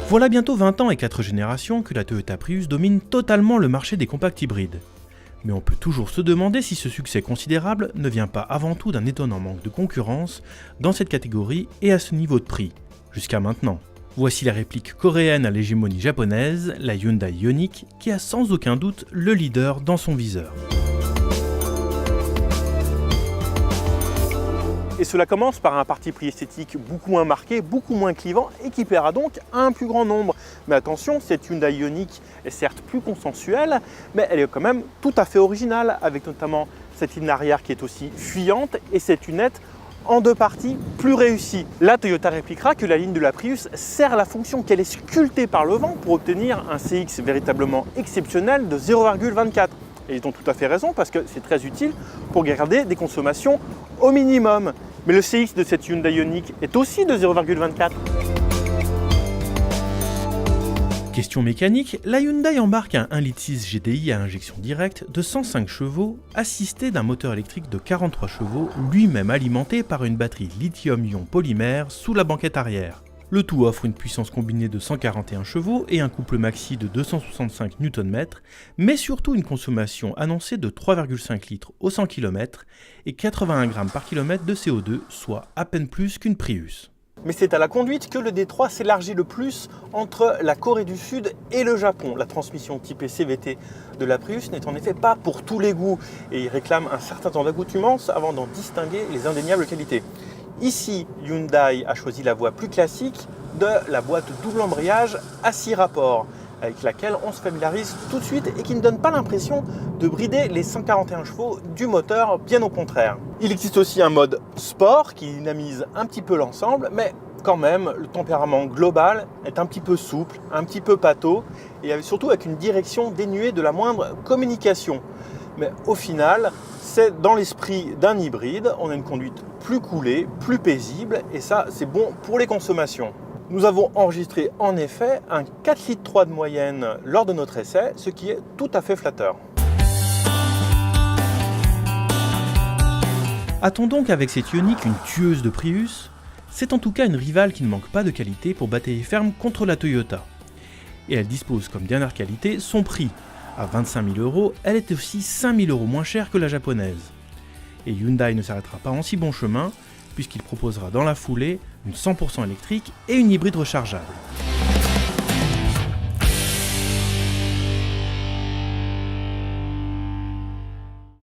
Voilà bientôt 20 ans et 4 générations que la Toyota Prius domine totalement le marché des compacts hybrides. Mais on peut toujours se demander si ce succès considérable ne vient pas avant tout d'un étonnant manque de concurrence dans cette catégorie et à ce niveau de prix, jusqu'à maintenant. Voici la réplique coréenne à l'hégémonie japonaise, la Hyundai Ioniq, qui a sans aucun doute le leader dans son viseur. Et cela commence par un parti pris esthétique beaucoup moins marqué, beaucoup moins clivant et qui plaira donc à un plus grand nombre. Mais attention, cette Hyundai Ioniq est certes plus consensuelle, mais elle est quand même tout à fait originale, avec notamment cette ligne arrière qui est aussi fuyante et cette lunette en deux parties plus réussie. Là, Toyota répliquera que la ligne de la Prius sert la fonction qu'elle est sculptée par le vent pour obtenir un CX véritablement exceptionnel de 0,24. Et ils ont tout à fait raison parce que c'est très utile pour garder des consommations au minimum. Mais le CX de cette Hyundai Ioniq est aussi de 0,24. Question mécanique, la Hyundai embarque un 1,6 litre GDI à injection directe de 105 chevaux, assisté d'un moteur électrique de 43 chevaux, lui-même alimenté par une batterie lithium-ion polymère sous la banquette arrière. Le tout offre une puissance combinée de 141 chevaux et un couple maxi de 265 Nm, mais surtout une consommation annoncée de 3,5 litres au 100 km et 81 grammes par kilomètre de CO2, soit à peine plus qu'une Prius. Mais c'est à la conduite que le D3 s'élargit le plus entre la Corée du Sud et le Japon. La transmission type CVT de la Prius n'est en effet pas pour tous les goûts et il réclame un certain temps d'accoutumance avant d'en distinguer les indéniables qualités. Ici, Hyundai a choisi la voie plus classique de la boîte double embrayage à 6 rapports, avec laquelle on se familiarise tout de suite et qui ne donne pas l'impression de brider les 141 chevaux du moteur, bien au contraire. Il existe aussi un mode sport qui dynamise un petit peu l'ensemble, mais quand même, le tempérament global est un petit peu souple, un petit peu pâteau, et surtout avec une direction dénuée de la moindre communication. Mais au final, c'est dans l'esprit d'un hybride, on a une conduite plus coolée, plus paisible, et ça, c'est bon pour les consommations. Nous avons enregistré en effet un 4,3 litres de moyenne lors de notre essai, ce qui est tout à fait flatteur. A-t-on donc avec cette Ioniq une tueuse de Prius ? C'est en tout cas une rivale qui ne manque pas de qualité pour batailler ferme contre la Toyota. Et elle dispose comme dernière qualité son prix. À 25 000 €, elle est aussi 5 000 € moins chère que la japonaise. Et Hyundai ne s'arrêtera pas en si bon chemin, puisqu'il proposera dans la foulée une 100% électrique et une hybride rechargeable.